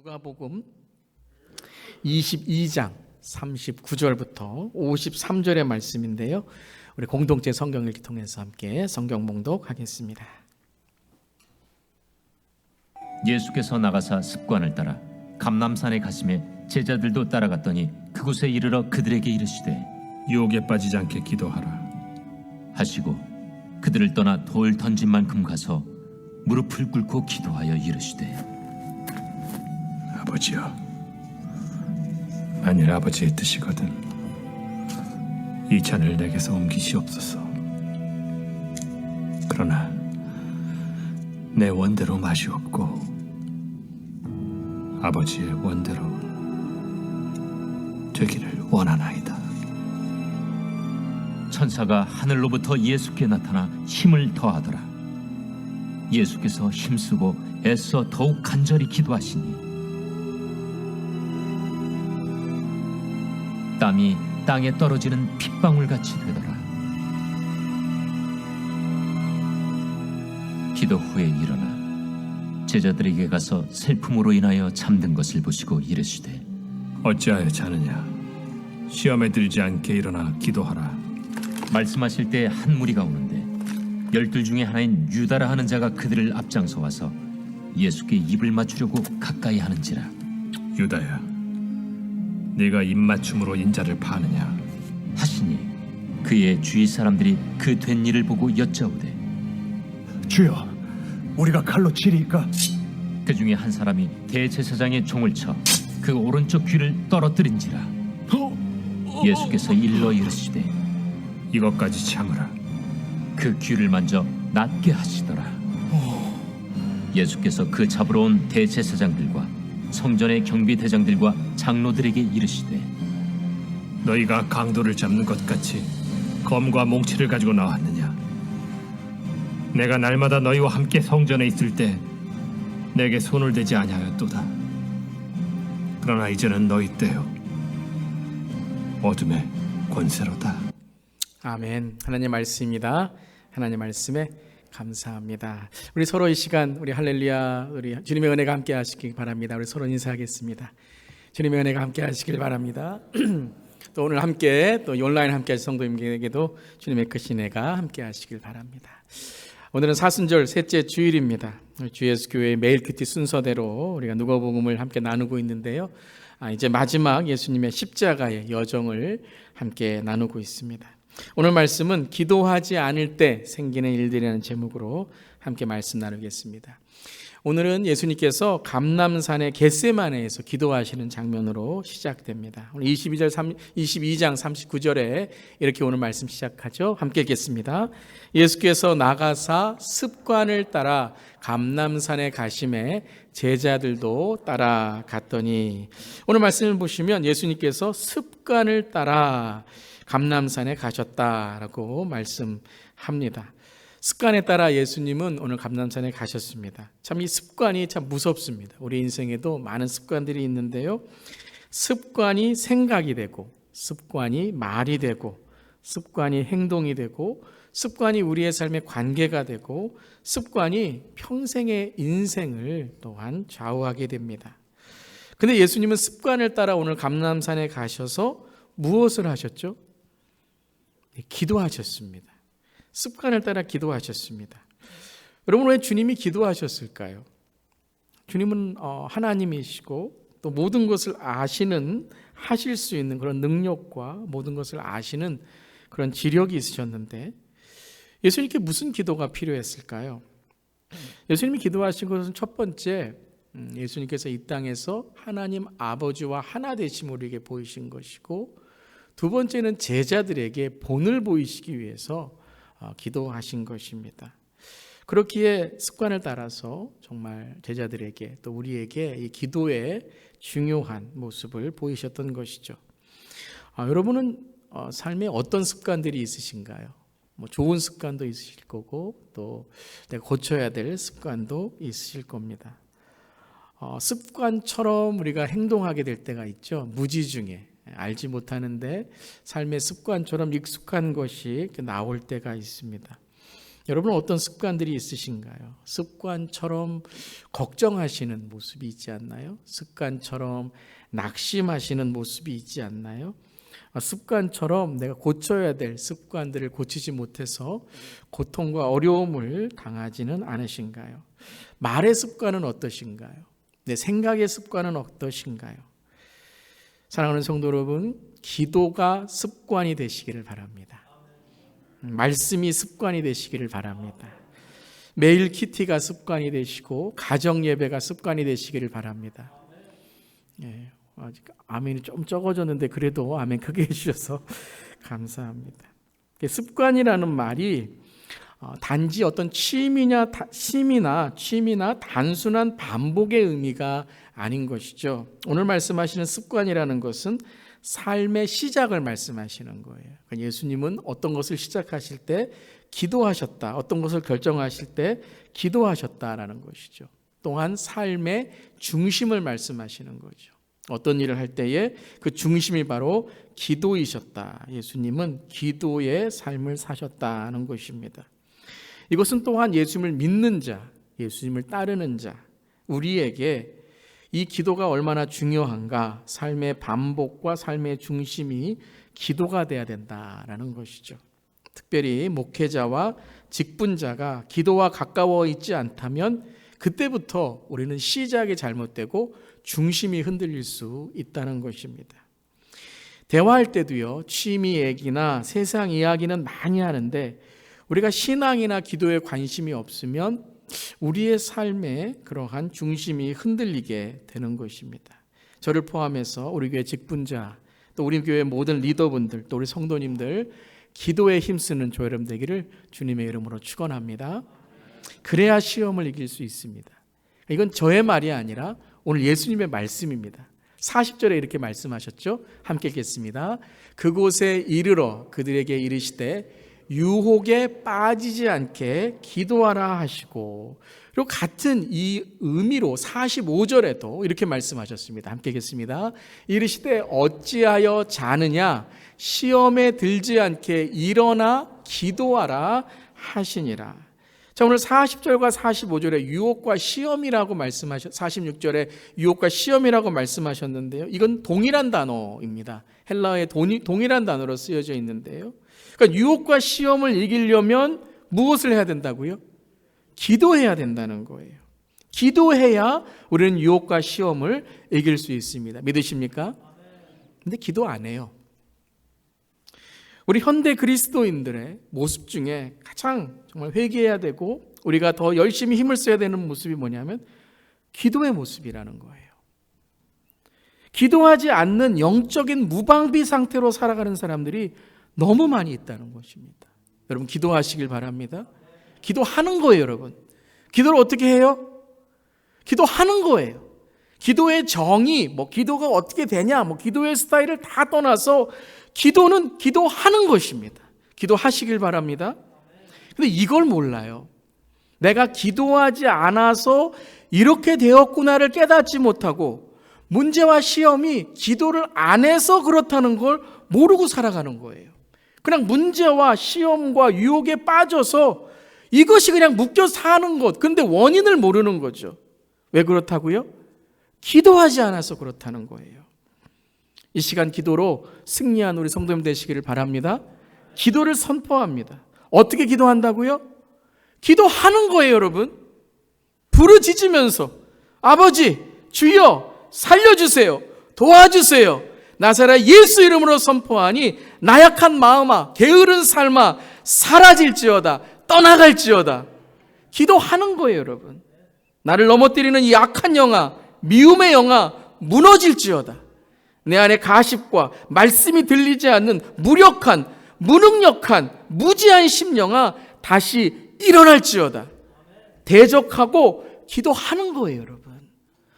누가복음 22장 39절부터 53절의 말씀인데요. 우리 공동체 성경 읽기 통해서 함께 성경 봉독하겠습니다. 예수께서 나가사 습관을 따라 감람산에 가시매 제자들도 따라갔더니 그곳에 이르러 그들에게 이르시되 유혹에 빠지지 않게 기도하라 하시고 그들을 떠나 돌 던진 만큼 가서 무릎을 꿇고 기도하여 이르시되 아버지여, 만일 아버지의 뜻이거든 이 잔을 내게서 옮기시옵소서. 그러나 내 원대로 마시옵고 아버지의 원대로 되기를 원하나이다. 천사가 하늘로부터 예수께 나타나 힘을 더하더라. 예수께서 힘쓰고 애써 더욱 간절히 기도하시니 땀이 땅에 떨어지는 핏방울같이 되더라. 기도 후에 일어나 제자들에게 가서 슬픔으로 인하여 잠든 것을 보시고 이르시되 어찌하여 자느냐? 시험에 들지 않게 일어나 기도하라. 말씀하실 때 한 무리가 오는데 12 중에 하나인 유다라 하는 자가 그들을 앞장서 와서 예수께 입을 맞추려고 가까이 하는지라. 유다야, 네가 입맞춤으로 인자를 파느냐? 하시니 그의 주위 사람들이 그 된 일을 보고 여짜오되 주여, 우리가 칼로 치리이까? 그 중에 한 사람이 대제사장의 종을 쳐 그 오른쪽 귀를 떨어뜨린지라. 예수께서 일러 이르시되 이것까지 참으라. 그 귀를 만져 낫게 하시더라. 예수께서 그 잡으러 온 대제사장들과 성전의 경비대장들과 장로들에게 이르시되 너희가 강도를 잡는 것 같이 검과 몽치를 가지고 나왔느냐? 내가 날마다 너희와 함께 성전에 있을 때 내게 손을 대지 아니하였도다. 그러나 이제는 너희 때요 어둠의 권세로다. 아멘. 하나님의 말씀입니다. 하나님의 말씀에 감사합니다. 우리 서로 이 시간 우리 할렐루야, 우리 주님의 은혜가 함께 하시길 바랍니다. 우리 서로 인사하겠습니다. 주님의 은혜가 함께 하시길 바랍니다. 또 오늘 함께 또 온라인 함께 하신 성도님에게도 주님의 크신 은혜가 함께 하시길 바랍니다. 오늘은 사순절 셋째 주일입니다. 주 예수 교회의 매일 큐티 순서대로 우리가 누가복음을 함께 나누고 있는데요. 이제 마지막 예수님의 십자가의 여정을 함께 나누고 있습니다. 오늘 말씀은 기도하지 않을 때 생기는 일들이라는 제목으로 함께 말씀 나누겠습니다. 오늘은 예수님께서 감람산의 겟세마네에서 기도하시는 장면으로 시작됩니다. 오늘 22장 39절에 이렇게 오늘 말씀 시작하죠. 함께 읽겠습니다. 예수께서 나가사 습관을 따라 감람산에 가심에 제자들도 따라갔더니, 오늘 말씀을 보시면 예수님께서 습관을 따라 감람산에 가셨다라고 말씀합니다. 습관에 따라 예수님은 오늘 감람산에 가셨습니다. 참 이 습관이 참 무섭습니다. 우리 인생에도 많은 습관들이 있는데요. 습관이 생각이 되고, 습관이 말이 되고, 습관이 행동이 되고, 습관이 우리의 삶의 관계가 되고, 습관이 평생의 인생을 또한 좌우하게 됩니다. 근데 예수님은 습관을 따라 오늘 감람산에 가셔서 무엇을 하셨죠? 기도하셨습니다. 습관을 따라 기도하셨습니다. 여러분, 왜 주님이 기도하셨을까요? 주님은 하나님이시고 또 모든 것을 아시는, 하실 수 있는 그런 능력과 모든 것을 아시는 그런 지력이 있으셨는데 예수님께 무슨 기도가 필요했을까요? 예수님이 기도하신 것은 첫 번째, 예수님께서 이 땅에서 하나님 아버지와 하나 되심을 우리에게 보이신 것이고, 두 번째는 제자들에게 본을 보이시기 위해서 기도하신 것입니다. 그렇기에 습관을 따라서 정말 제자들에게 또 우리에게 이 기도의 중요한 모습을 보이셨던 것이죠. 여러분은 삶에 어떤 습관들이 있으신가요? 좋은 습관도 있으실 거고 또 내가 고쳐야 될 습관도 있으실 겁니다. 습관처럼 우리가 행동하게 될 때가 있죠. 무지 중에 알지 못하는데 삶의 습관처럼 익숙한 것이 나올 때가 있습니다. 여러분은 어떤 습관들이 있으신가요? 습관처럼 걱정하시는 모습이 있지 않나요? 습관처럼 낙심하시는 모습이 있지 않나요? 습관처럼 내가 고쳐야 될 습관들을 고치지 못해서 고통과 어려움을 당하지는 않으신가요? 말의 습관은 어떠신가요? 내 생각의 습관은 어떠신가요? 사랑하는 성도 여러분, 기도가 습관이 되시기를 바랍니다. 말씀이 습관이 되시기를 바랍니다. 매일 키티가 습관이 되시고 가정 예배가 습관이 되시기를 바랍니다. 예, 아직 아멘이 좀 적어졌는데 그래도 아멘 크게 해주셔서 감사합니다. 습관이라는 말이 단지 어떤 취미나 단순한 반복의 의미가 아닌 것이죠. 오늘 말씀하시는 습관이라는 것은 삶의 시작을 말씀하시는 거예요. 예수님은 어떤 것을 시작하실 때 기도하셨다, 어떤 것을 결정하실 때 기도하셨다라는 것이죠. 또한 삶의 중심을 말씀하시는 거죠. 어떤 일을 할 때에 그 중심이 바로 기도이셨다. 예수님은 기도의 삶을 사셨다는 것입니다. 이것은 또한 예수님을 믿는 자, 예수님을 따르는 자, 우리에게 이 기도가 얼마나 중요한가, 삶의 반복과 삶의 중심이 기도가 돼야 된다라는 것이죠. 특별히 목회자와 직분자가 기도와 가까워 있지 않다면 그때부터 우리는 시작이 잘못되고 중심이 흔들릴 수 있다는 것입니다. 대화할 때도요, 취미 얘기나 세상 이야기는 많이 하는데 우리가 신앙이나 기도에 관심이 없으면 우리의 삶에 그러한 중심이 흔들리게 되는 것입니다. 저를 포함해서 우리 교회 직분자, 또 우리 교회 모든 리더분들, 또 우리 성도님들 기도에 힘쓰는 저 여러분 되기를 주님의 이름으로 축원합니다. 그래야 시험을 이길 수 있습니다. 이건 저의 말이 아니라 오늘 예수님의 말씀입니다. 40절에 이렇게 말씀하셨죠. 함께 읽겠습니다. 그곳에 이르러 그들에게 이르시되 유혹에 빠지지 않게 기도하라 하시고, 그리고 같은 이 의미로 45절에도 이렇게 말씀하셨습니다. 함께 읽겠습니다. 이르시되 어찌하여 자느냐 시험에 들지 않게 일어나 기도하라 하시니라. 자, 오늘 40절과 45절에 유혹과 시험이라고 46절에 유혹과 시험이라고 말씀하셨는데요. 이건 동일한 단어입니다. 헬라어의 동일한 단어로 쓰여져 있는데요. 그러니까 유혹과 시험을 이기려면 무엇을 해야 된다고요? 기도해야 된다는 거예요. 기도해야 우리는 유혹과 시험을 이길 수 있습니다. 믿으십니까? 근데 기도 안 해요. 우리 현대 그리스도인들의 모습 중에 가장 정말 회개해야 되고 우리가 더 열심히 힘을 써야 되는 모습이 뭐냐면 기도의 모습이라는 거예요. 기도하지 않는 영적인 무방비 상태로 살아가는 사람들이 너무 많이 있다는 것입니다. 여러분 기도하시길 바랍니다. 기도하는 거예요, 여러분. 기도를 어떻게 해요? 기도하는 거예요. 기도의 정의, 기도가 어떻게 되냐, 기도의 스타일을 다 떠나서 기도는 기도하는 것입니다. 기도하시길 바랍니다. 근데 이걸 몰라요. 내가 기도하지 않아서 이렇게 되었구나를 깨닫지 못하고 문제와 시험이 기도를 안 해서 그렇다는 걸 모르고 살아가는 거예요. 그냥 문제와 시험과 유혹에 빠져서 이것이 그냥 묶여 사는 것. 그런데 원인을 모르는 거죠. 왜 그렇다고요? 기도하지 않아서 그렇다는 거예요. 이 시간 기도로 승리한 우리 성도님 되시기를 바랍니다. 기도를 선포합니다. 어떻게 기도한다고요? 기도하는 거예요, 여러분. 부르짖으면서 아버지, 주여 살려주세요. 도와주세요. 나사렛 예수 이름으로 선포하니 나약한 마음아, 게으른 삶아 사라질지어다, 떠나갈지어다. 기도하는 거예요, 여러분. 나를 넘어뜨리는 이 악한 영아, 미움의 영아 무너질지어다. 내 안에 가십과 말씀이 들리지 않는 무력한, 무능력한, 무지한 심령아 다시 일어날지어다. 대적하고 기도하는 거예요, 여러분.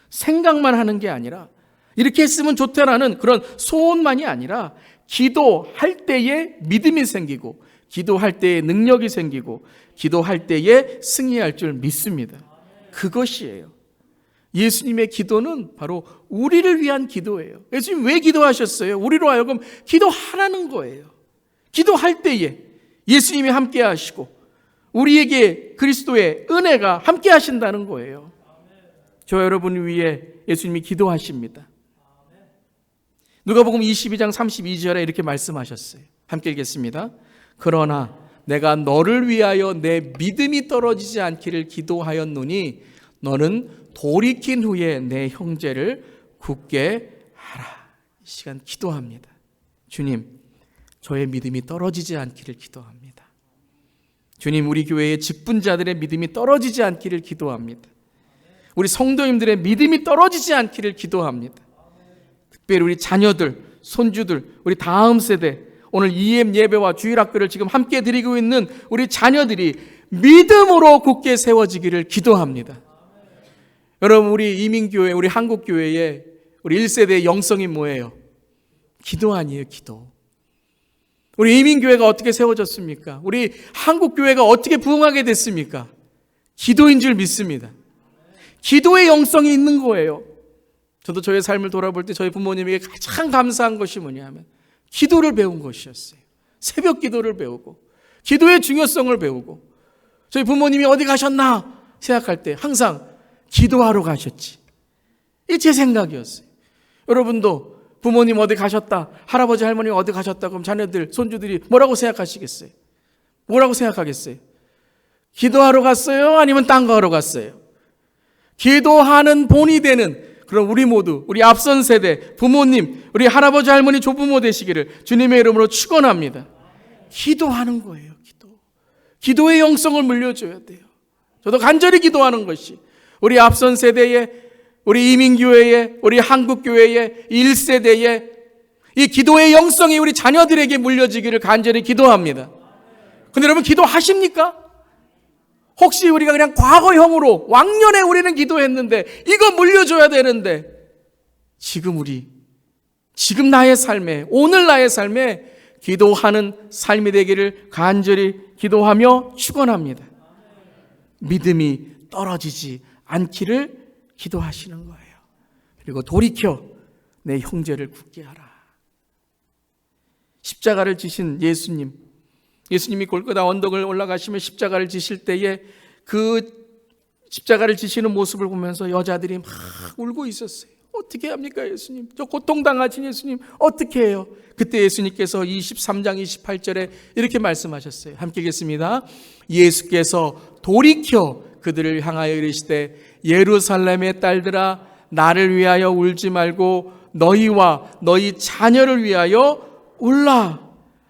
생각만 하는 게 아니라 이렇게 했으면 좋다라는 그런 소원만이 아니라 기도할 때에 믿음이 생기고 기도할 때에 능력이 생기고 기도할 때에 승리할 줄 믿습니다. 그것이에요. 예수님의 기도는 바로 우리를 위한 기도예요. 예수님 왜 기도하셨어요? 우리로 하여금 기도하라는 거예요. 기도할 때에 예수님이 함께 하시고 우리에게 그리스도의 은혜가 함께 하신다는 거예요. 저 여러분 위해 예수님이 기도하십니다. 누가복음 22장 32절에 이렇게 말씀하셨어요. 함께 읽겠습니다. 그러나 내가 너를 위하여 내 믿음이 떨어지지 않기를 기도하였노니 너는 돌이킨 후에 내 형제를 굳게 하라. 이 시간 기도합니다. 주님, 저의 믿음이 떨어지지 않기를 기도합니다. 주님, 우리 교회의 직분자들의 믿음이 떨어지지 않기를 기도합니다. 우리 성도님들의 믿음이 떨어지지 않기를 기도합니다. 특별히 우리 자녀들, 손주들, 우리 다음 세대, 오늘 EM 예배와 주일학교를 지금 함께 드리고 있는 우리 자녀들이 믿음으로 굳게 세워지기를 기도합니다. 여러분, 우리 이민교회, 우리 한국교회의 우리 1세대의 영성이 뭐예요? 기도 아니에요, 기도. 우리 이민교회가 어떻게 세워졌습니까? 우리 한국교회가 어떻게 부흥하게 됐습니까? 기도인 줄 믿습니다. 기도의 영성이 있는 거예요. 저도 저의 삶을 돌아볼 때 저희 부모님에게 가장 감사한 것이 뭐냐면 기도를 배운 것이었어요. 새벽 기도를 배우고 기도의 중요성을 배우고 저희 부모님이 어디 가셨나 생각할 때 항상 기도하러 가셨지. 이게 제 생각이었어요. 여러분도 부모님 어디 가셨다, 할아버지 할머니 어디 가셨다 그럼 자녀들, 손주들이 뭐라고 생각하시겠어요? 뭐라고 생각하겠어요? 기도하러 갔어요? 아니면 딴 거 하러 갔어요? 기도하는 본이 되는 그럼 우리 모두, 우리 앞선 세대, 부모님, 우리 할아버지 할머니 조부모 되시기를 주님의 이름으로 축원합니다. 기도하는 거예요, 기도. 기도의 영성을 물려줘야 돼요. 저도 간절히 기도하는 것이 우리 앞선 세대의, 우리 이민교회의, 우리 한국교회의 1세대의 이 기도의 영성이 우리 자녀들에게 물려지기를 간절히 기도합니다. 근데 여러분 기도하십니까? 혹시 우리가 그냥 과거형으로 왕년에 우리는 기도했는데 이거 물려줘야 되는데 지금 나의 삶에, 오늘 나의 삶에 기도하는 삶이 되기를 간절히 기도하며 축원합니다. 믿음이 떨어지지 않기를 기도하시는 거예요. 그리고 돌이켜 내 형제를 굳게 하라. 십자가를 지신 예수님이 골고다 언덕을 올라가시며 십자가를 지실 때에 그 십자가를 지시는 모습을 보면서 여자들이 막 울고 있었어요. 어떻게 합니까 예수님? 저 고통당하신 예수님 어떻게 해요? 그때 예수님께서 23장 28절에 이렇게 말씀하셨어요. 함께 읽겠습니다. 예수께서 돌이켜 그들을 향하여 이르시되 예루살렘의 딸들아 나를 위하여 울지 말고 너희와 너희 자녀를 위하여 울라.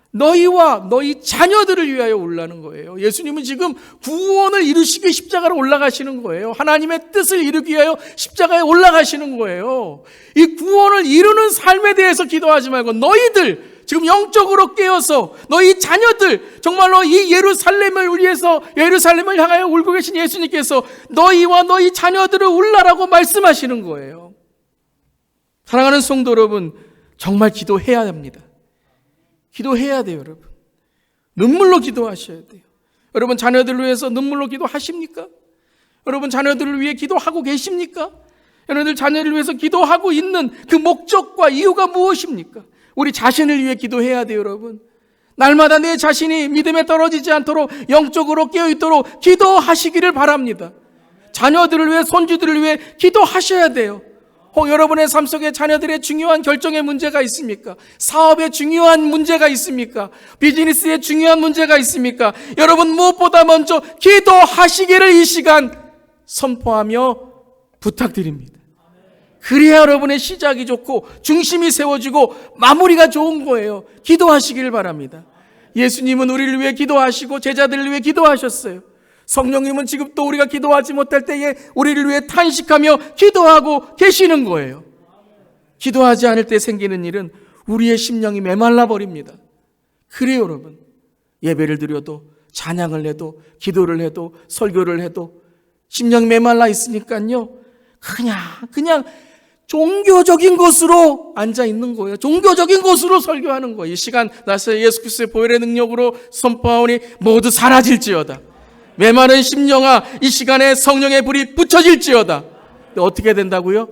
너희와 너희 자녀들을 위하여 울라는 거예요. 예수님은 지금 구원을 이루시기 십자가로 올라가시는 거예요. 하나님의 뜻을 이루기 위하여 십자가에 올라가시는 거예요. 이 구원을 이루는 삶에 대해서 기도하지 말고 너희들 지금 영적으로 깨어서 너희 자녀들 정말로 이 예루살렘을 위해서 예루살렘을 향하여 울고 계신 예수님께서 너희와 너희 자녀들을 울라라고 말씀하시는 거예요. 사랑하는 성도 여러분, 정말 기도해야 합니다. 기도해야 돼요, 여러분. 눈물로 기도하셔야 돼요. 여러분 자녀들을 위해서 눈물로 기도하십니까? 여러분 자녀들을 위해 기도하고 계십니까? 여러분들 자녀를 위해서 기도하고 있는 그 목적과 이유가 무엇입니까? 우리 자신을 위해 기도해야 돼요, 여러분. 날마다 내 자신이 믿음에 떨어지지 않도록 영적으로 깨어있도록 기도하시기를 바랍니다. 자녀들을 위해, 손주들을 위해 기도하셔야 돼요. 여러분의 삶 속에 자녀들의 중요한 결정의 문제가 있습니까? 사업에 중요한 문제가 있습니까? 비즈니스에 중요한 문제가 있습니까? 여러분 무엇보다 먼저 기도하시기를 이 시간 선포하며 부탁드립니다. 그래야 여러분의 시작이 좋고 중심이 세워지고 마무리가 좋은 거예요. 기도하시기를 바랍니다. 예수님은 우리를 위해 기도하시고 제자들을 위해 기도하셨어요. 성령님은 지금 또 우리가 기도하지 못할 때에 우리를 위해 탄식하며 기도하고 계시는 거예요. 기도하지 않을 때 생기는 일은 우리의 심령이 메말라 버립니다. 그래요, 여러분. 예배를 드려도 찬양을 해도 기도를 해도 설교를 해도 심령이 메말라 있으니까요. 그냥 종교적인 것으로 앉아 있는 거예요. 종교적인 것으로 설교하는 거예요. 이 시간 나서 예수 그리스도의 보혈의 능력으로 선포하오니 모두 사라질지어다. 메마른 심령아 이 시간에 성령의 불이 붙여질지어다. 어떻게 된다고요?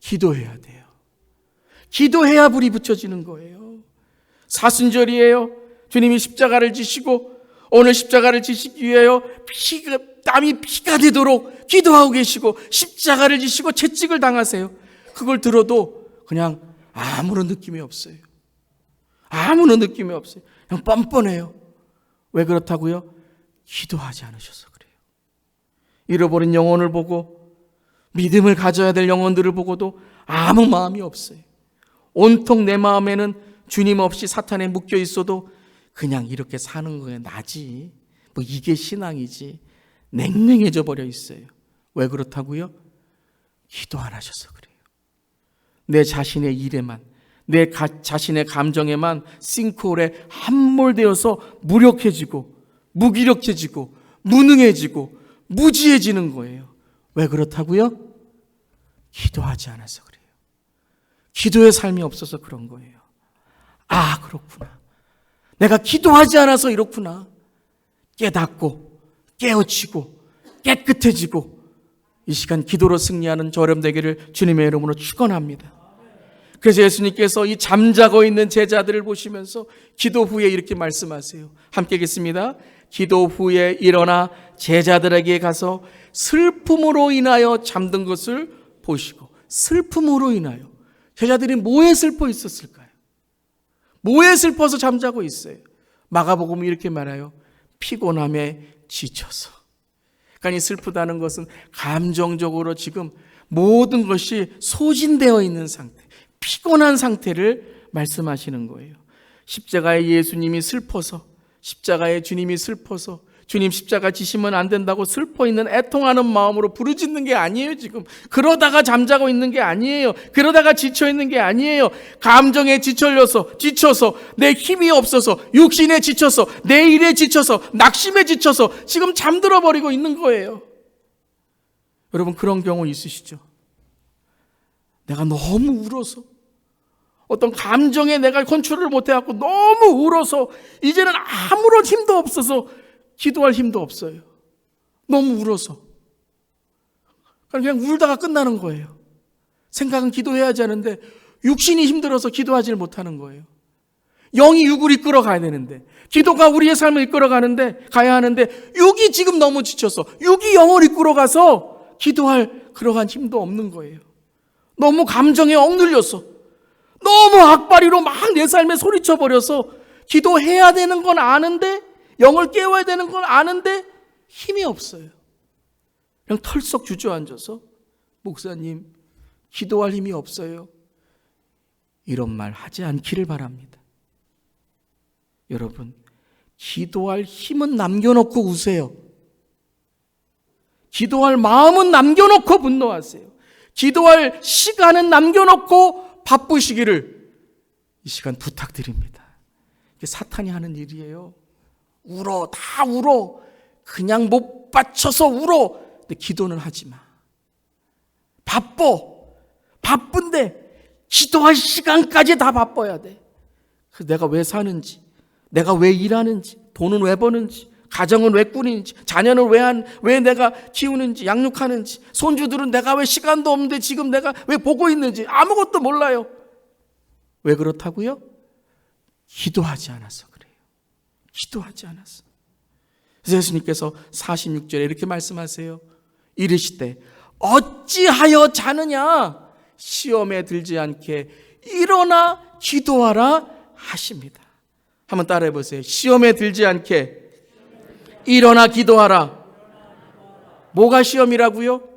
기도해야 돼요. 기도해야 불이 붙여지는 거예요. 사순절이에요. 주님이 십자가를 지시고 오늘 십자가를 지시기 위하여 땀이 피가 되도록 기도하고 계시고 십자가를 지시고 채찍을 당하세요. 그걸 들어도 그냥 아무런 느낌이 없어요. 아무런 느낌이 없어요. 그냥 뻔뻔해요. 왜 그렇다고요? 기도하지 않으셔서 그래요. 잃어버린 영혼을 보고 믿음을 가져야 될 영혼들을 보고도 아무 마음이 없어요. 온통 내 마음에는 주님 없이 사탄에 묶여 있어도 그냥 이렇게 사는 거에 나지. 뭐 이게 신앙이지. 냉랭해져 버려 있어요. 왜 그렇다고요? 기도 안 하셔서 그래요. 내 자신의 일에만, 내 자신의 감정에만 싱크홀에 함몰되어서 무력해지고 무기력해지고 무능해지고 무지해지는 거예요. 왜 그렇다고요? 기도하지 않아서 그래요. 기도의 삶이 없어서 그런 거예요. 아, 그렇구나. 내가 기도하지 않아서 이렇구나. 깨닫고 깨우치고 깨끗해지고 이 시간 기도로 승리하는 저 여러분 되기를 주님의 이름으로 축원합니다. 그래서 예수님께서 이 잠자고 있는 제자들을 보시면서 기도 후에 이렇게 말씀하세요. 함께 읽겠습니다. 기도 후에 일어나 제자들에게 가서 슬픔으로 인하여 잠든 것을 보시고. 슬픔으로 인하여. 제자들이 뭐에 슬퍼 있었을까요? 뭐에 슬퍼서 잠자고 있어요? 마가복음이 이렇게 말해요. 피곤함에 지쳐서. 그러니까 이 슬프다는 것은 감정적으로 지금 모든 것이 소진되어 있는 상태, 피곤한 상태를 말씀하시는 거예요. 십자가의 예수님이 슬퍼서, 십자가의 주님이 슬퍼서 주님 십자가 지시면 안 된다고 슬퍼 있는 애통하는 마음으로 부르짖는 게 아니에요. 지금 그러다가 잠자고 있는 게 아니에요. 그러다가 지쳐 있는 게 아니에요. 감정에 지쳐서 내 힘이 없어서, 육신에 지쳐서, 내 일에 지쳐서, 낙심에 지쳐서 지금 잠들어 버리고 있는 거예요. 여러분, 그런 경우 있으시죠? 내가 너무 울어서, 어떤 감정에 내가 컨트롤을 못해갖고 너무 울어서 이제는 아무런 힘도 없어서 기도할 힘도 없어요. 너무 울어서. 그냥 울다가 끝나는 거예요. 생각은 기도해야지 하는데 육신이 힘들어서 기도하지를 못하는 거예요. 영이 육을 이끌어 가야 되는데, 기도가 우리의 삶을 이끌어 가야 하는데 육이 지금 너무 지쳐서 육이 영을 이끌어 가서 기도할 그러한 힘도 없는 거예요. 너무 감정에 억눌려서, 너무 악바리로 막 내 삶에 소리쳐 버려서 기도해야 되는 건 아는데, 영을 깨워야 되는 건 아는데 힘이 없어요. 그냥 털썩 주저앉아서 목사님, 기도할 힘이 없어요. 이런 말 하지 않기를 바랍니다. 여러분, 기도할 힘은 남겨놓고 우세요. 기도할 마음은 남겨놓고 분노하세요. 기도할 시간은 남겨놓고 바쁘시기를 이 시간 부탁드립니다. 이게 사탄이 하는 일이에요. 울어, 다 울어. 그냥 못 받쳐서 울어. 근데 기도는 하지 마. 바쁜데 기도할 시간까지 다 바빠야 돼. 그래서 내가 왜 사는지, 내가 왜 일하는지, 돈은 왜 버는지, 가정은 왜 꾸리는지, 자녀는 왜 내가 키우는지, 양육하는지, 손주들은 내가 왜 시간도 없는데 지금 내가 왜 보고 있는지 아무것도 몰라요. 왜 그렇다고요? 기도하지 않아서 그래요. 기도하지 않았어. 그래서 예수님께서 46절에 이렇게 말씀하세요. 이르시되 어찌하여 자느냐, 시험에 들지 않게 일어나 기도하라 하십니다. 한번 따라해 보세요. 시험에 들지 않게 일어나 기도하라. 뭐가 시험이라고요?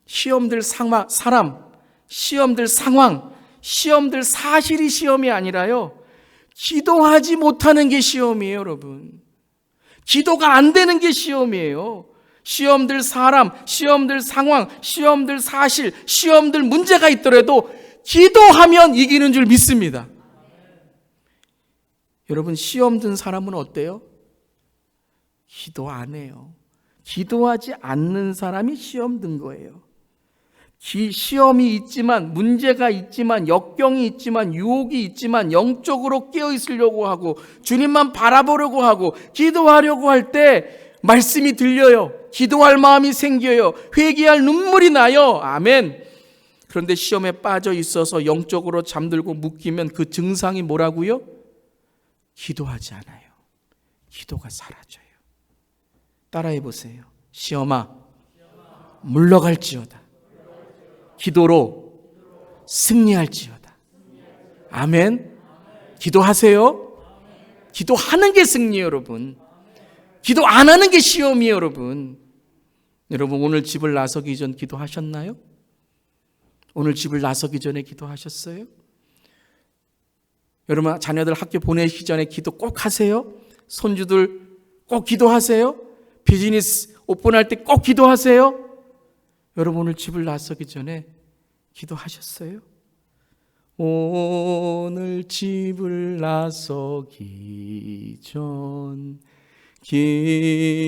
시험들 사람, 시험들 상황, 시험들 사실이 시험이 아니라요, 기도하지 못하는 게 시험이에요. 여러분, 기도가 안 되는 게 시험이에요. 시험들 사람, 시험들 상황, 시험들 사실, 시험들 문제가 있더라도 기도하면 이기는 줄 믿습니다. 여러분, 시험 든 사람은 어때요? 기도 안 해요. 기도하지 않는 사람이 시험 든 거예요. 시험이 있지만, 문제가 있지만, 역경이 있지만, 유혹이 있지만, 영적으로 깨어 있으려고 하고 주님만 바라보려고 하고 기도하려고 할 때 말씀이 들려요. 기도할 마음이 생겨요. 회개할 눈물이 나요. 아멘. 그런데 시험에 빠져 있어서 영적으로 잠들고 묶이면 그 증상이 뭐라고요? 기도하지 않아요. 기도가 사라져요. 따라해 보세요. 시험아, 물러갈지어다. 기도로 승리할지어다. 아멘. 기도하세요. 기도하는 게 승리예요, 여러분. 기도 안 하는 게 시험이에요, 여러분. 여러분, 오늘 집을 나서기 전 기도하셨나요? 오늘 집을 나서기 전에 기도하셨어요? 여러분, 자녀들 학교 보내기 전에 기도 꼭 하세요? 손주들 꼭 기도하세요? 비즈니스 오픈할 때 꼭 기도하세요? 여러분, 오늘 집을 나서기 전에 기도하셨어요? 오늘 집을 나서기 전 기도했나요?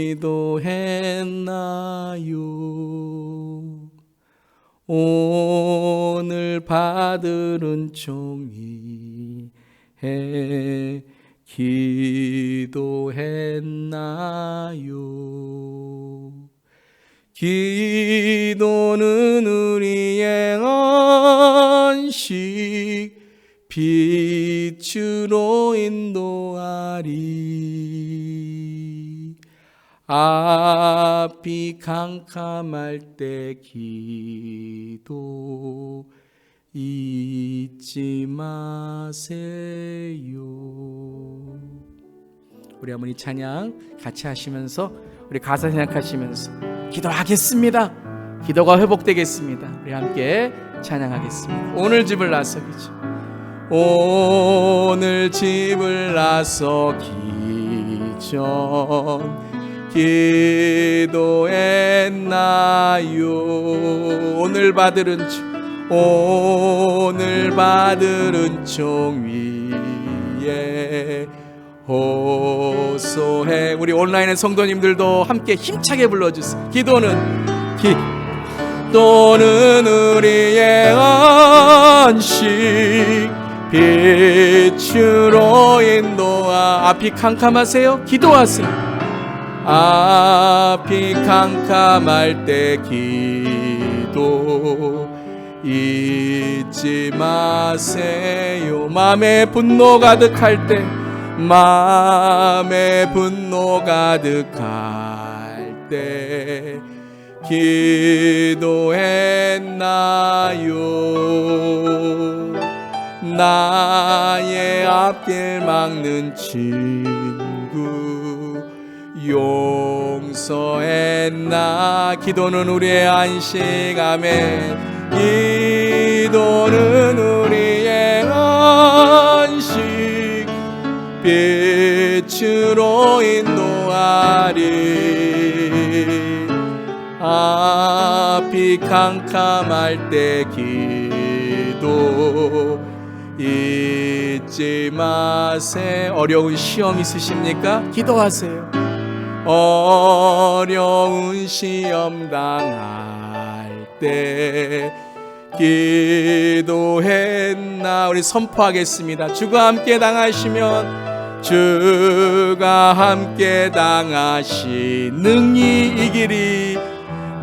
오늘 받을 은총이 기도했나요? 기도는 우리의 안식 빛으로 인도하리. 앞이 캄캄할 때 기도 잊지 마세요. 우리 어머니 찬양 같이 하시면서 우리 가사 생각하시면서 기도하겠습니다. 기도가 회복되겠습니다. 우리 함께 찬양하겠습니다. 오늘 집을 나서기죠. 오늘 집을 나서기 전 기도했나요? 오늘 받을 은총 위에 호소해. 우리 온라인의 성도님들도 함께 힘차게 불러주세요. 기도는 우리의 안식 빛으로 인도하. 앞이 캄캄하세요? 기도하세요. 앞이 캄캄할 때 기도 잊지 마세요. 마음에 분노 가득할 때 기도했나요? 나의 앞길 막는 친구 용서했나? 기도는 우리의 안식. 아멘. 기도는 우리의 안식 빛으로 인도하리. 앞이 캄캄할 때 기도 잊지 마세요. 어려운 시험 있으십니까? 기도하세요. 어려운 시험 당할 때 기도했나? 우리 선포하겠습니다. 주가 함께 당하시면 주가 함께 당하시 능히 이기리.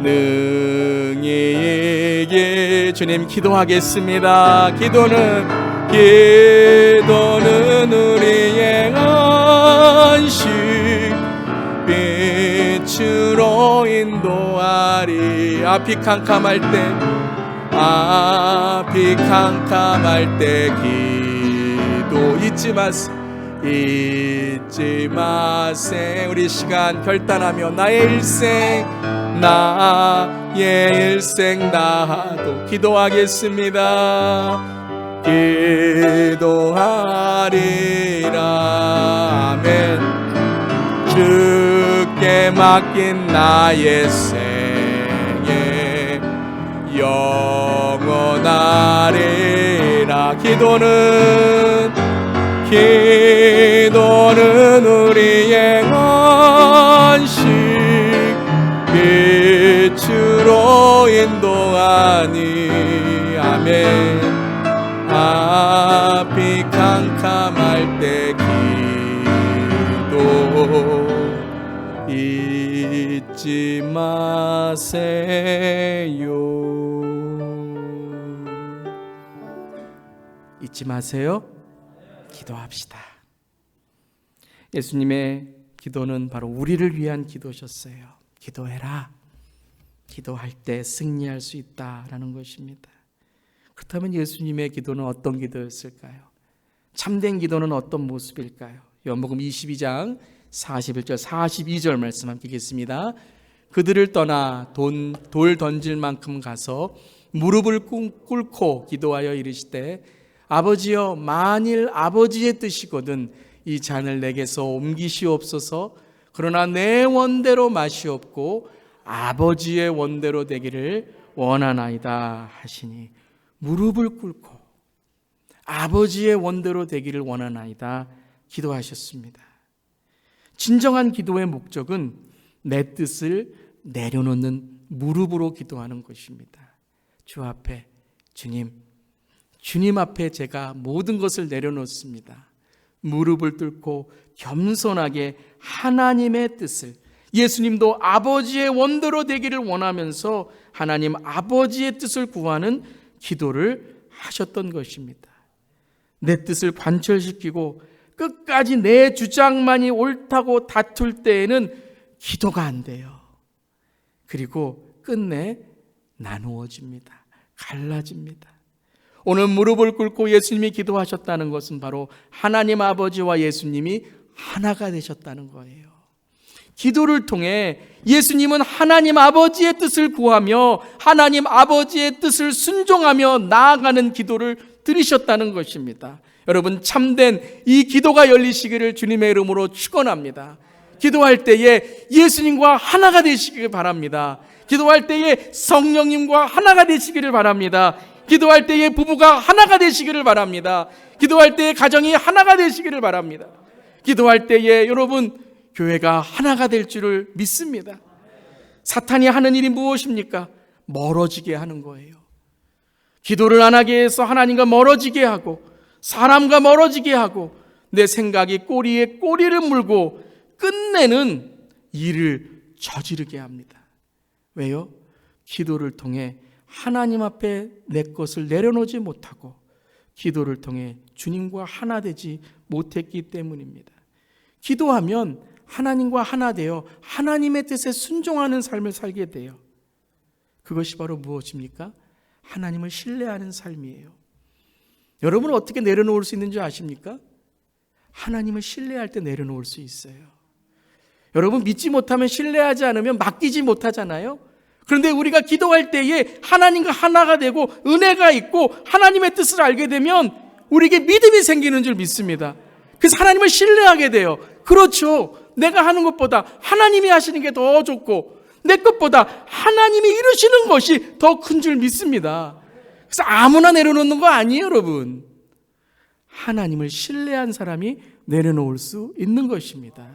능히 이기. 주님 기도하겠습니다. 기도는 우리의 안식 빛으로 인도하리. 앞이 캄캄할 때 기도 잊지 마세요. 우리 시간 결단하며 나의 일생 나도 기도하겠습니다. 기도하리라. 아멘. 주께 맡긴 나의 생애 영원하리라. 기도는 우리의 안식 빛으로 인도하니. 아멘. 앞이 캄캄할 때 기도 잊지 마세요. 잊지 마세요. 기도합시다. 예수님의 기도는 바로 우리를 위한 기도셨어요. 기도해라. 기도할 때 승리할 수 있다라는 것입니다. 그렇다면 예수님의 기도는 어떤 기도였을까요? 참된 기도는 어떤 모습일까요? 요한복음 22장 41절 42절 말씀 함께 읽겠습니다. 그들을 떠나 돌 던질 만큼 가서 무릎을 꿇고 기도하여 이르시되 아버지여 만일 아버지의 뜻이거든 이 잔을 내게서 옮기시옵소서. 그러나 내 원대로 마시옵고 아버지의 원대로 되기를 원하나이다 하시니 무릎을 꿇고 아버지의 원대로 되기를 원하나이다 기도하셨습니다. 진정한 기도의 목적은 내 뜻을 내려놓는 무릎으로 기도하는 것입니다. 주 앞에 주님 앞에 제가 모든 것을 내려놓습니다. 무릎을 꿇고 겸손하게 하나님의 뜻을, 예수님도 아버지의 원대로 되기를 원하면서 하나님 아버지의 뜻을 구하는 기도를 하셨던 것입니다. 내 뜻을 관철시키고 끝까지 내 주장만이 옳다고 다툴 때에는 기도가 안 돼요. 그리고 끝내 나누어집니다. 갈라집니다. 오늘 무릎을 꿇고 예수님이 기도하셨다는 것은 바로 하나님 아버지와 예수님이 하나가 되셨다는 거예요. 기도를 통해 예수님은 하나님 아버지의 뜻을 구하며 하나님 아버지의 뜻을 순종하며 나아가는 기도를 드리셨다는 것입니다. 여러분, 참된 이 기도가 열리시기를 주님의 이름으로 축원합니다. 기도할 때에 예수님과 하나가 되시길 바랍니다. 기도할 때에 성령님과 하나가 되시기를 바랍니다. 기도할 때에 부부가 하나가 되시기를 바랍니다. 기도할 때에 가정이 하나가 되시기를 바랍니다. 기도할 때에 여러분, 교회가 하나가 될 줄을 믿습니다. 사탄이 하는 일이 무엇입니까? 멀어지게 하는 거예요. 기도를 안 하게 해서 하나님과 멀어지게 하고 사람과 멀어지게 하고 내 생각이 꼬리에 꼬리를 물고 끝내는 일을 저지르게 합니다. 왜요? 기도를 통해 하나님 앞에 내 것을 내려놓지 못하고 기도를 통해 주님과 하나 되지 못했기 때문입니다. 기도하면 하나님과 하나 되어 하나님의 뜻에 순종하는 삶을 살게 돼요. 그것이 바로 무엇입니까? 하나님을 신뢰하는 삶이에요. 여러분은 어떻게 내려놓을 수 있는지 아십니까? 하나님을 신뢰할 때 내려놓을 수 있어요. 여러분, 믿지 못하면 신뢰하지 않으면 맡기지 못하잖아요. 그런데 우리가 기도할 때에 하나님과 하나가 되고 은혜가 있고 하나님의 뜻을 알게 되면 우리에게 믿음이 생기는 줄 믿습니다. 그래서 하나님을 신뢰하게 돼요. 그렇죠. 내가 하는 것보다 하나님이 하시는 게 더 좋고 내 것보다 하나님이 이루시는 것이 더 큰 줄 믿습니다. 그래서 아무나 내려놓는 거 아니에요, 여러분. 하나님을 신뢰한 사람이 내려놓을 수 있는 것입니다.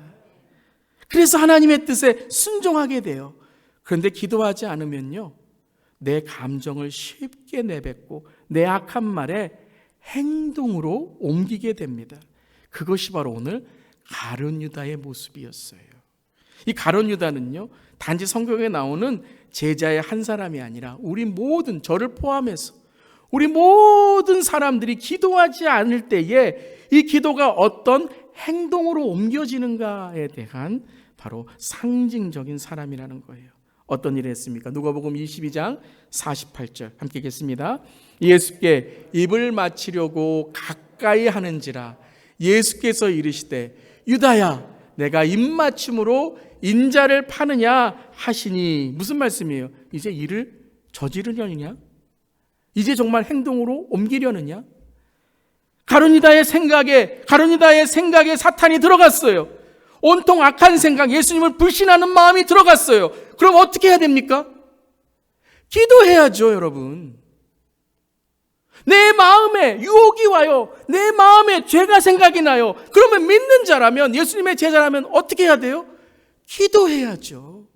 그래서 하나님의 뜻에 순종하게 돼요. 그런데 기도하지 않으면요, 내 감정을 쉽게 내뱉고 내 악한 말에 행동으로 옮기게 됩니다. 그것이 바로 오늘 가룟 유다의 모습이었어요. 이 가룟 유다는요, 단지 성경에 나오는 제자의 한 사람이 아니라 우리 모든, 저를 포함해서 우리 모든 사람들이 기도하지 않을 때에 이 기도가 어떤 행동으로 옮겨지는가에 대한 바로 상징적인 사람이라는 거예요. 어떤 일을 했습니까? 누가복음 22장 48절 함께 읽겠습니다. 예수께 입을 맞추려고 가까이 하는지라 예수께서 이르시되 유다야 내가 입맞춤으로 인자를 파느냐 하시니. 무슨 말씀이에요? 이제 일을 저지르려느냐? 이제 정말 행동으로 옮기려느냐? 가룟 유다의 생각에 사탄이 들어갔어요. 온통 악한 생각, 예수님을 불신하는 마음이 들어갔어요. 그럼 어떻게 해야 됩니까? 기도해야죠, 여러분. 내 마음에 유혹이 와요. 내 마음에 죄가 생각이 나요. 그러면 믿는 자라면, 예수님의 제자라면 어떻게 해야 돼요? 기도해야죠.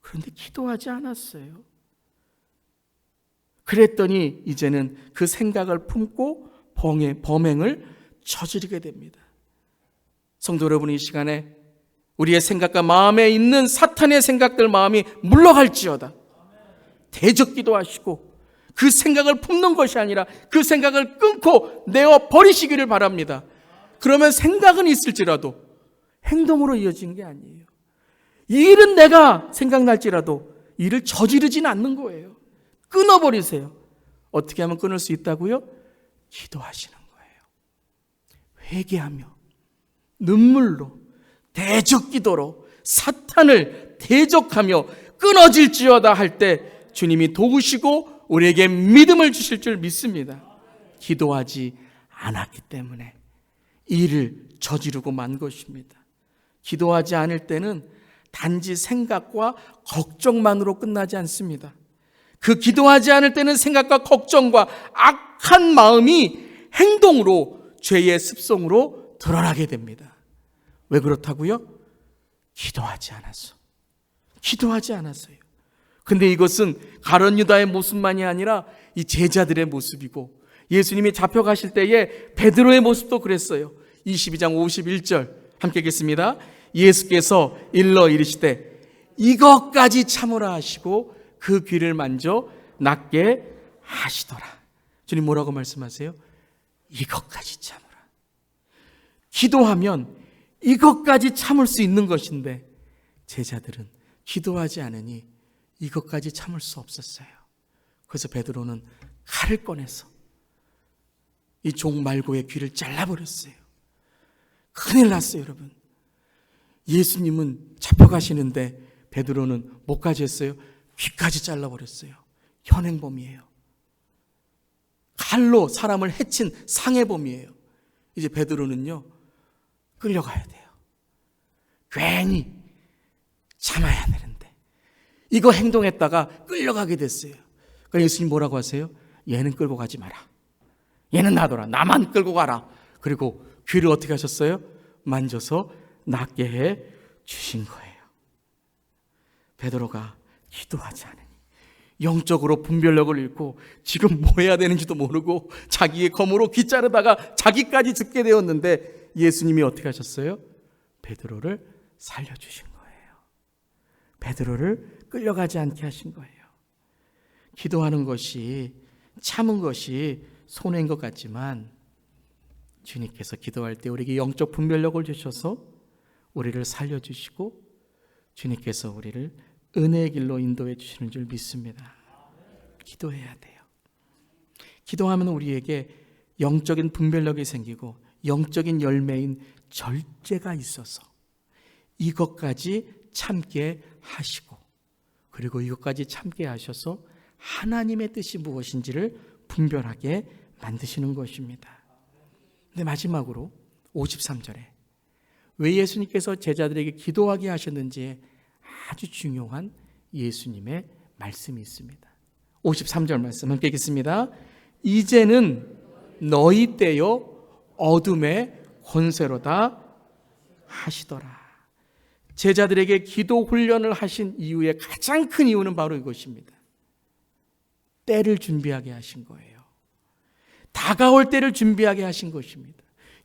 그런데 기도하지 않았어요. 그랬더니 이제는 그 생각을 품고 범행을 저지르게 됩니다. 성도 여러분, 이 시간에 우리의 생각과 마음에 있는 사탄의 생각들 마음이 물러갈지어다. 대적 기도하시고 그 생각을 품는 것이 아니라 그 생각을 끊고 내어 버리시기를 바랍니다. 그러면 생각은 있을지라도 행동으로 이어진 게 아니에요. 이 일은 내가 생각날지라도 일을 저지르진 않는 거예요. 끊어버리세요. 어떻게 하면 끊을 수 있다고요? 기도하시는 거예요. 회개하며 눈물로 대적 기도로 사탄을 대적하며 끊어질지어다 할 때 주님이 도우시고 우리에게 믿음을 주실 줄 믿습니다. 기도하지 않았기 때문에 일을 저지르고 만 것입니다. 기도하지 않을 때는 단지 생각과 걱정만으로 끝나지 않습니다. 그 기도하지 않을 때는 생각과 걱정과 악한 마음이 행동으로 죄의 습성으로 드러나게 됩니다. 왜 그렇다고요? 기도하지 않았어요. 근데 이것은 가룟 유다의 모습만이 아니라 이 제자들의 모습이고 예수님이 잡혀가실 때에 베드로의 모습도 그랬어요. 22장 51절 함께 읽겠습니다. 예수께서 일러 이르시되 이것까지 참으라 하시고 그 귀를 만져 낫게 하시더라. 주님 뭐라고 말씀하세요? 이것까지 참으라. 기도하면 이것까지 참을 수 있는 것인데 제자들은 기도하지 않으니 이것까지 참을 수 없었어요. 그래서 베드로는 칼을 꺼내서 이 종 말고의 귀를 잘라버렸어요. 큰일 났어요, 여러분. 예수님은 잡혀가시는데 베드로는 뭐까지 했어요? 귀까지 잘라버렸어요. 현행범이에요. 칼로 사람을 해친 상해범이에요. 이제 베드로는요, 끌려가야 돼요. 괜히 참아야 되는데 이거 행동했다가 끌려가게 됐어요. 그러니까 예수님 뭐라고 하세요? 얘는 끌고 가지 마라. 얘는 놔둬라. 나만 끌고 가라. 그리고 귀를 어떻게 하셨어요? 만져서 낫게 해 주신 거예요. 베드로가 기도하지 않으니 영적으로 분별력을 잃고 지금 뭐 해야 되는지도 모르고 자기의 검으로 귀 자르다가 자기까지 죽게 되었는데 예수님이 어떻게 하셨어요? 베드로를 살려주신 거예요. 베드로를 끌려가지 않게 하신 거예요. 기도하는 것이, 참은 것이 손해인 것 같지만 주님께서 기도할 때 우리에게 영적 분별력을 주셔서 우리를 살려주시고 주님께서 우리를 은혜의 길로 인도해 주시는 줄 믿습니다. 기도해야 돼요. 기도하면 우리에게 영적인 분별력이 생기고 영적인 열매인 절제가 있어서 이것까지 참게 하시고 그리고 이것까지 참게 하셔서 하나님의 뜻이 무엇인지를 분별하게 만드시는 것입니다. 근데 마지막으로 53절에 왜 예수님께서 제자들에게 기도하게 하셨는지에 아주 중요한 예수님의 말씀이 있습니다. 53절 말씀 함께 읽겠습니다. 이제는 너희 때요 어둠의 권세로다 하시더라. 제자들에게 기도 훈련을 하신 이유의 가장 큰 이유는 바로 이것입니다. 때를 준비하게 하신 거예요. 다가올 때를 준비하게 하신 것입니다.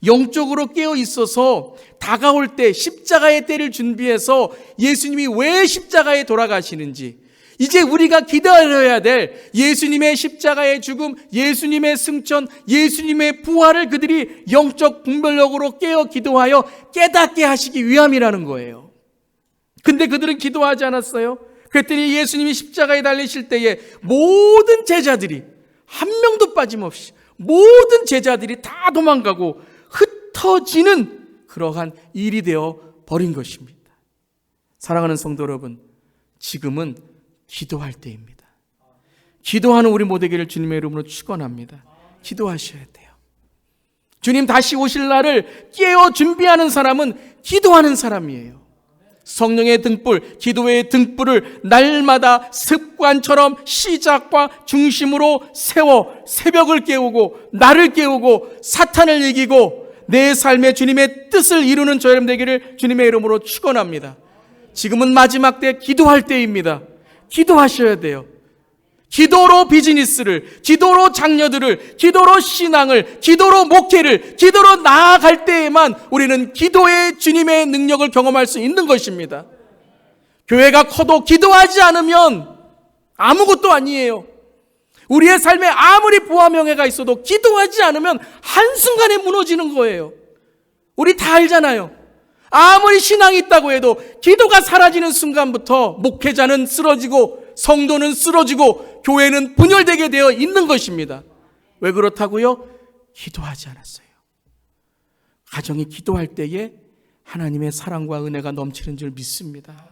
영적으로 깨어 있어서 다가올 때 십자가의 때를 준비해서 예수님이 왜 십자가에 돌아가시는지, 이제 우리가 기다려야 될 예수님의 십자가의 죽음, 예수님의 승천, 예수님의 부활을 그들이 영적 분별력으로 깨어 기도하여 깨닫게 하시기 위함이라는 거예요. 근데 그들은 기도하지 않았어요. 그랬더니 예수님이 십자가에 달리실 때에 모든 제자들이 한 명도 빠짐없이 모든 제자들이 다 도망가고 흩어지는 그러한 일이 되어 버린 것입니다. 사랑하는 성도 여러분, 지금은 기도할 때입니다. 기도하는 우리 모두에게를 주님의 이름으로 축원합니다. 기도하셔야 돼요. 주님 다시 오실 날을 깨어 준비하는 사람은 기도하는 사람이에요. 성령의 등불, 기도의 등불을 날마다 습관처럼 시작과 중심으로 세워 새벽을 깨우고 나를 깨우고 사탄을 이기고 내 삶에 주님의 뜻을 이루는 저 여러분 되기를 주님의 이름으로 축원합니다. 지금은 마지막 때 기도할 때입니다. 기도하셔야 돼요. 기도로 비즈니스를, 기도로 장녀들을, 기도로 신앙을, 기도로 목회를, 기도로 나아갈 때에만 우리는 기도의 주님의 능력을 경험할 수 있는 것입니다. 교회가 커도 기도하지 않으면 아무것도 아니에요. 우리의 삶에 아무리 부와 명예가 있어도 기도하지 않으면 한순간에 무너지는 거예요. 우리 다 알잖아요. 아무리 신앙이 있다고 해도 기도가 사라지는 순간부터 목회자는 쓰러지고 성도는 쓰러지고 교회는 분열되게 되어 있는 것입니다. 왜 그렇다고요? 기도하지 않았어요. 가정이 기도할 때에 하나님의 사랑과 은혜가 넘치는 줄 믿습니다.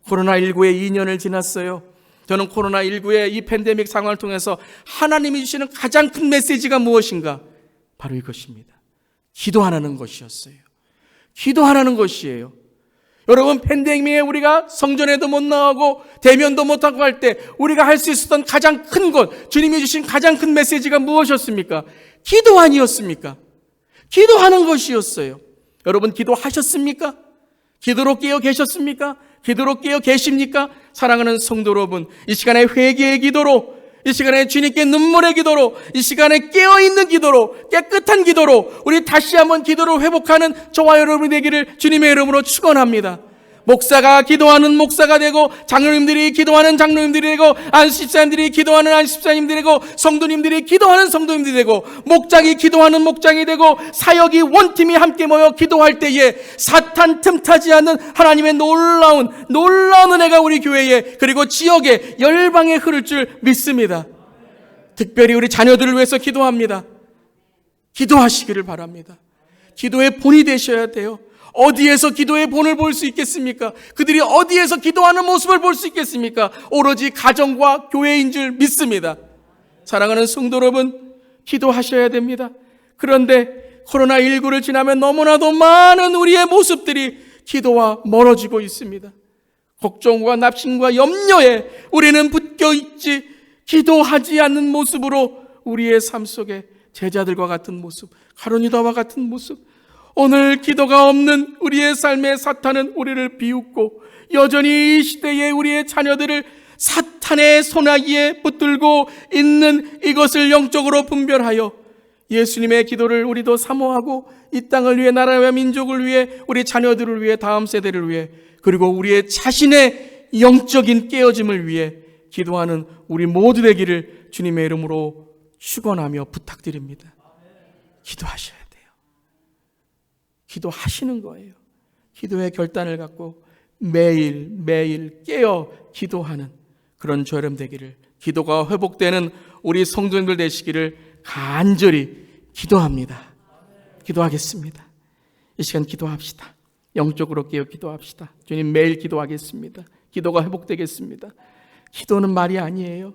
코로나19에 2년을 지났어요. 저는 코로나19의 이 팬데믹 상황을 통해서 하나님이 주시는 가장 큰 메시지가 무엇인가? 바로 이것입니다. 기도하라는 것이었어요. 기도하라는 것이에요. 여러분, 팬데믹에 우리가 성전에도 못 나가고 대면도 못하고 할 때 우리가 할 수 있었던 가장 큰 것, 주님이 주신 가장 큰 메시지가 무엇이었습니까? 기도 아니었습니까? 기도하는 것이었어요. 여러분, 기도하셨습니까? 기도로 깨어 계셨습니까? 기도로 깨어 계십니까? 사랑하는 성도 여러분, 이 시간에 회개의 기도로, 이 시간에 주님께 눈물의 기도로, 이 시간에 깨어있는 기도로, 깨끗한 기도로 우리 다시 한번 기도를 회복하는 저와 여러분이 되기를 주님의 이름으로 축원합니다. 목사가 기도하는 목사가 되고, 장로님들이 기도하는 장로님들이 되고, 안수집사님들이 기도하는 안수집사님들이 되고, 성도님들이 기도하는 성도님들이 되고, 목장이 기도하는 목장이 되고, 사역이 원팀이 함께 모여 기도할 때에 사탄 틈타지 않는 하나님의 놀라운 은혜가 우리 교회에, 그리고 지역에, 열방에 흐를 줄 믿습니다. 특별히 우리 자녀들을 위해서 기도합니다. 기도하시기를 바랍니다. 기도의 본이 되셔야 돼요. 어디에서 기도의 본을 볼 수 있겠습니까? 그들이 어디에서 기도하는 모습을 볼 수 있겠습니까? 오로지 가정과 교회인 줄 믿습니다. 사랑하는 성도 여러분, 기도하셔야 됩니다. 그런데 코로나19를 지나면 너무나도 많은 우리의 모습들이 기도와 멀어지고 있습니다. 걱정과 납심과 염려에 우리는 붙어 있지, 기도하지 않는 모습으로 우리의 삶 속에 제자들과 같은 모습, 가룟 유다와 같은 모습, 오늘 기도가 없는 우리의 삶에 사탄은 우리를 비웃고 여전히 이 시대에 우리의 자녀들을 사탄의 소나기에 붙들고 있는 이것을 영적으로 분별하여 예수님의 기도를 우리도 사모하고 이 땅을 위해, 나라와 민족을 위해, 우리 자녀들을 위해, 다음 세대를 위해, 그리고 우리의 자신의 영적인 깨어짐을 위해 기도하는 우리 모두 되기를 주님의 이름으로 축원하며 부탁드립니다. 기도하셔야 돼요. 기도하시는 거예요. 기도의 결단을 갖고 매일 깨어 기도하는 그런 저 여러분 되기를, 기도가 회복되는 우리 성도님들 되시기를 간절히 기도합니다. 기도하겠습니다. 이 시간 기도합시다. 영적으로 깨어 기도합시다. 주님, 매일 기도하겠습니다. 기도가 회복되겠습니다. 기도는 말이 아니에요.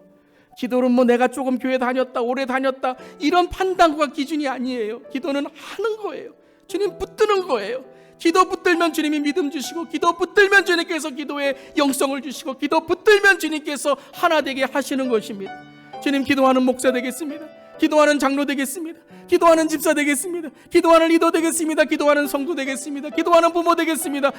기도는 내가 조금 교회 다녔다, 오래 다녔다, 이런 판단과 기준이 아니에요. 기도는 하는 거예요. 주님 붙드는 거예요. 기도 붙들면 주님이 믿음 주시고, 기도 붙들면 주님께서 기도에 영성을 주시고, 기도 붙들면 주님께서 하나 되게 하시는 것입니다. 주님, 기도하는 목사 되겠습니다. 기도하는 장로 되겠습니다. 기도하는 집사 되겠습니다. 기도하는 리더 되겠습니다. 기도하는 성도 되겠습니다. 기도하는 부모 되겠습니다.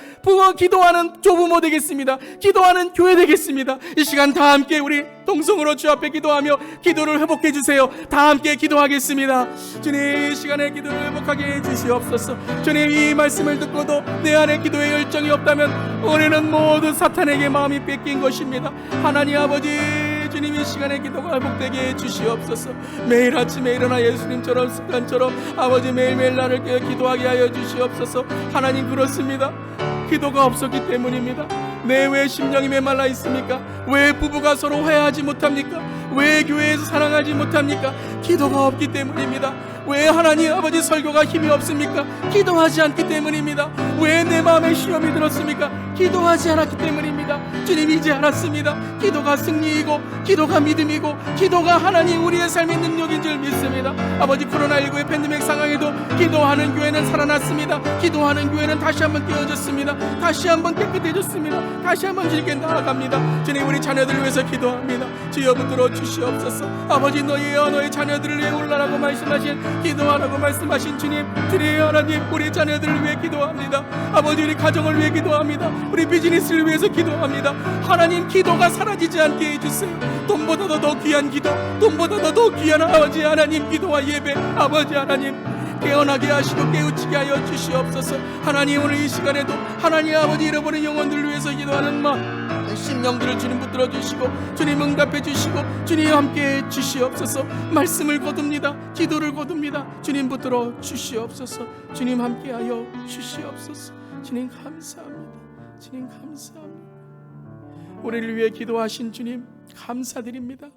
기도하는 조부모 되겠습니다. 기도하는 교회 되겠습니다. 이 시간 다 함께 우리 동성으로 주 앞에 기도하며 기도를 회복해 주세요. 다 함께 기도하겠습니다. 주님, 이 시간에 기도를 회복하게 해주시옵소서. 주님, 이 말씀을 듣고도 내 안에 기도의 열정이 없다면 우리는 모두 사탄에게 마음이 뺏긴 것입니다. 하나님 아버지, 주님, 이 시간에 기도가 회복되게 해주시옵소서. 매일 아침에 일어나 예수님처럼 습관처럼 아버지 매일매일 나를 깨어 기도하게 하여 주시옵소서. 하나님, 그렇습니다. 기도가 없었기 때문입니다. 왜 심령이 메말라 있습니까? 왜 부부가 서로 화해하지 못합니까? 왜 교회에서 사랑하지 못합니까? 기도가 없기 때문입니다. 왜 하나님 아버지 설교가 힘이 없습니까? 기도하지 않기 때문입니다. 왜 내 마음에 시험이 들었습니까? 기도하지 않았기 때문입니다. 주님, 이제 알았습니다. 기도가 승리이고, 기도가 믿음이고, 기도가 하나님 우리의 삶의 능력인 줄 믿습니다. 아버지, 코로나19의 팬데믹 상황에도 기도하는 교회는 살아났습니다. 기도하는 교회는 다시 한번 깨어졌습니다. 다시 한번 깨끗해졌습니다. 다시 한번 주님께 나아갑니다. 주님, 우리 자녀들을 위해서 기도합니다. 주여 붙들어 주시옵소서. 아버지, 너의 자녀들을 위해 올라라고 말씀하신, 기도하라고 말씀하신 주님, 주님 하나님, 우리 자녀들을 위해 기도합니다. 아버지, 우리 가정을 위해 기도합니다. 우리 비즈니스를 위해서 기도합니다. 하나님, 기도가 사라지지 않게 해주세요. 돈보다도 더 귀한 기도, 돈보다도 더 귀한 아버지 하나님 기도와 예배, 아버지 하나님 깨어나게 하시고 깨우치게 하여 주시옵소서. 하나님, 오늘 이 시간에도 하나님 아버지 잃어버린 영혼들을 위해서 기도하는 심령들을 주님 붙들어 주시고, 주님 응답해 주시고, 주님 함께해 주시옵소서. 말씀을 거둡니다. 기도를 거둡니다. 주님 붙들어 주시옵소서. 주님 함께하여 주시옵소서. 주님 감사합니다. 주님 감사합니다. 우리를 위해 기도하신 주님 감사드립니다.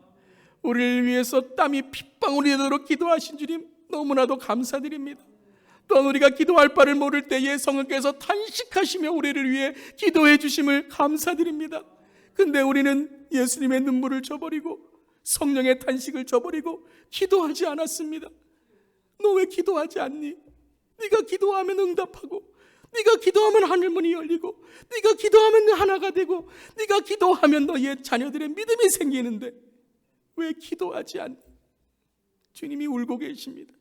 우리를 위해서 땀이 핏방울이 되도록 기도하신 주님 너무나도 감사드립니다. 또한 우리가 기도할 바를 모를 때에 성령께서 탄식하시며 우리를 위해 기도해 주심을 감사드립니다. 근데 우리는 예수님의 눈물을 저버리고 성령의 탄식을 저버리고 기도하지 않았습니다. 너 왜 기도하지 않니? 네가 기도하면 응답하고, 네가 기도하면 하늘문이 열리고, 네가 기도하면 하나가 되고, 네가 기도하면 너의 자녀들의 믿음이 생기는데 왜 기도하지 않니? 주님이 울고 계십니다.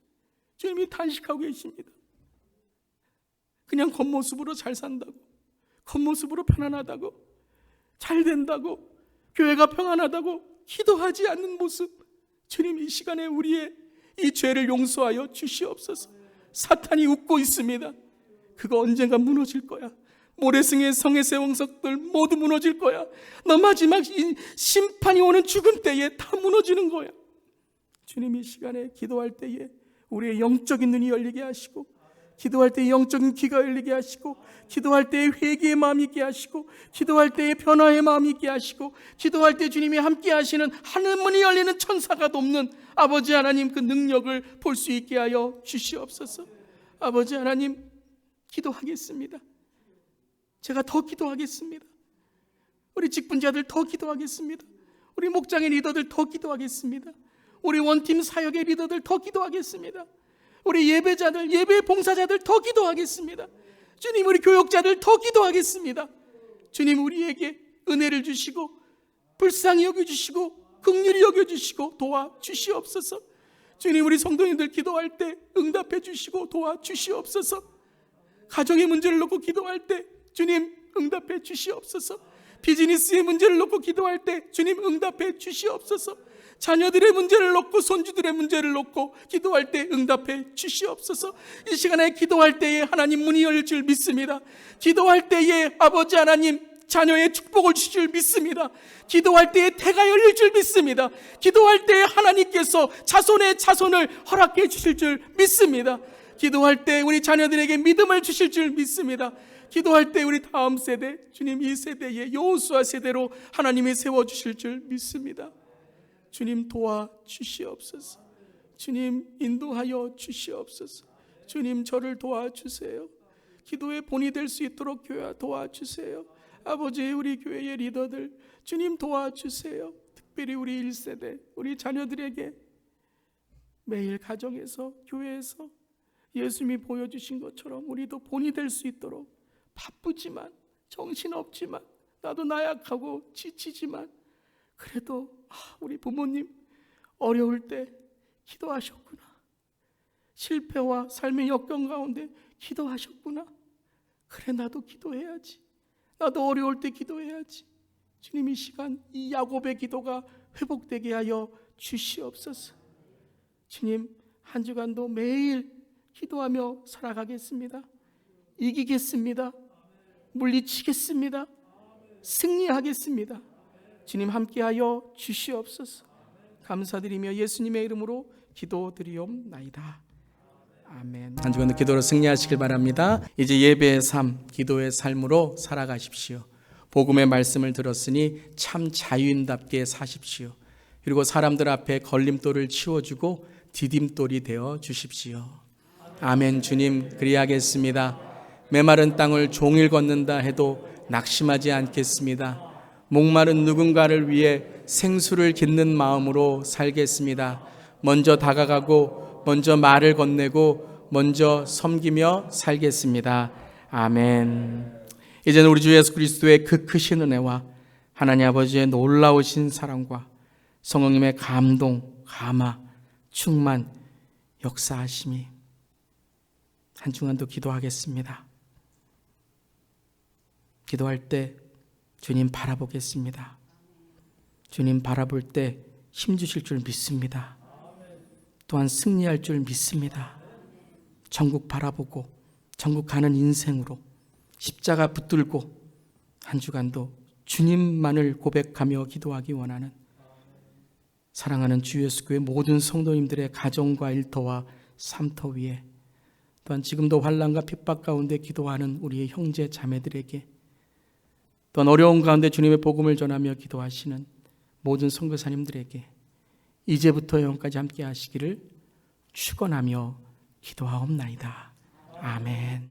주님이 탄식하고 계십니다. 그냥 겉모습으로 잘 산다고, 겉모습으로 편안하다고, 잘 된다고, 교회가 평안하다고 기도하지 않는 모습, 주님 이 시간에 우리의 이 죄를 용서하여 주시옵소서. 사탄이 웃고 있습니다. 그거 언젠가 무너질 거야. 모래승의 성의 세왕석들 모두 무너질 거야. 너 마지막 심판이 오는 죽음 때에 다 무너지는 거야. 주님 이 시간에 기도할 때에 우리의 영적인 눈이 열리게 하시고, 기도할 때 영적인 귀가 열리게 하시고, 기도할 때 회개의 마음이 있게 하시고, 기도할 때 변화의 마음이 있게 하시고, 기도할 때 주님이 함께 하시는 하늘문이 열리는 천사가 돕는 아버지 하나님 그 능력을 볼 수 있게 하여 주시옵소서. 아버지 하나님 기도하겠습니다. 제가 더 기도하겠습니다. 우리 직분자들 더 기도하겠습니다. 우리 목장의 리더들 더 기도하겠습니다. 우리 원팀 사역의 리더들 더 기도하겠습니다. 우리 예배자들, 예배 봉사자들 더 기도하겠습니다. 주님, 우리 교역자들 더 기도하겠습니다. 주님, 우리에게 은혜를 주시고 불쌍히 여겨주시고 긍휼히 여겨주시고 도와주시옵소서. 주님, 우리 성도님들 기도할 때 응답해 주시고 도와주시옵소서. 가정의 문제를 놓고 기도할 때 주님 응답해 주시옵소서. 비즈니스의 문제를 놓고 기도할 때 주님 응답해 주시옵소서. 자녀들의 문제를 놓고 손주들의 문제를 놓고 기도할 때 응답해 주시옵소서. 이 시간에 기도할 때에 하나님 문이 열릴 줄 믿습니다. 기도할 때에 아버지 하나님 자녀의 축복을 주실 줄 믿습니다. 기도할 때에 태가 열릴 줄 믿습니다. 기도할 때에 하나님께서 자손의 자손을 허락해 주실 줄 믿습니다. 기도할 때 우리 자녀들에게 믿음을 주실 줄 믿습니다. 기도할 때 우리 다음 세대, 주님 이 세대의 여호수아 세대로 하나님이 세워주실 줄 믿습니다. 주님 도와주시옵소서. 주님 인도하여 주시옵소서. 주님 저를 도와주세요. 기도의 본이 될 수 있도록 교회 도와주세요. 아버지, 우리 교회의 리더들 주님 도와주세요. 특별히 우리 1세대 우리 자녀들에게 매일 가정에서 교회에서 예수님이 보여주신 것처럼 우리도 본이 될 수 있도록, 바쁘지만 정신없지만 나도 나약하고 지치지만 그래도 우리 부모님 어려울 때 기도하셨구나, 실패와 삶의 역경 가운데 기도하셨구나, 그래 나도 기도해야지, 나도 어려울 때 기도해야지. 주님 이 시간 이 야곱의 기도가 회복되게 하여 주시옵소서. 주님 한 주간도 매일 기도하며 살아가겠습니다. 이기겠습니다. 물리치겠습니다. 승리하겠습니다. 주님 함께하여 주시옵소서. 감사드리며 예수님의 이름으로 기도드리옵나이다. 아멘. 한 주간도 기도로 승리하시길 바랍니다. 이제 예배의 삶, 기도의 삶으로 살아가십시오. 복음의 말씀을 들었으니 참 자유인답게 사십시오. 그리고 사람들 앞에 걸림돌을 치워주고 디딤돌이 되어 주십시오. 아멘. 주님 그리하겠습니다. 메마른 땅을 종일 걷는다 해도 낙심하지 않겠습니다. 목마른 누군가를 위해 생수를 깃는 마음으로 살겠습니다. 먼저 다가가고 먼저 말을 건네고 먼저 섬기며 살겠습니다. 아멘. 이제는 우리 주 예수 그리스도의 그 크신 은혜와 하나님 아버지의 놀라우신 사랑과 성령님의 감동, 감화, 충만, 역사하심이 한 주간도 기도하겠습니다. 기도할 때 주님 바라보겠습니다. 주님 바라볼 때 힘주실 줄 믿습니다. 또한 승리할 줄 믿습니다. 천국 바라보고 천국 가는 인생으로 십자가 붙들고 한 주간도 주님만을 고백하며 기도하기 원하는 사랑하는 주 예수교회 모든 성도님들의 가정과 일터와 삶터 위에 또한 지금도 환난과 핍박 가운데 기도하는 우리의 형제 자매들에게, 또한 어려운 가운데 주님의 복음을 전하며 기도하시는 모든 선교사님들에게 이제부터 영원까지 함께 하시기를 축원하며 기도하옵나이다. 아멘.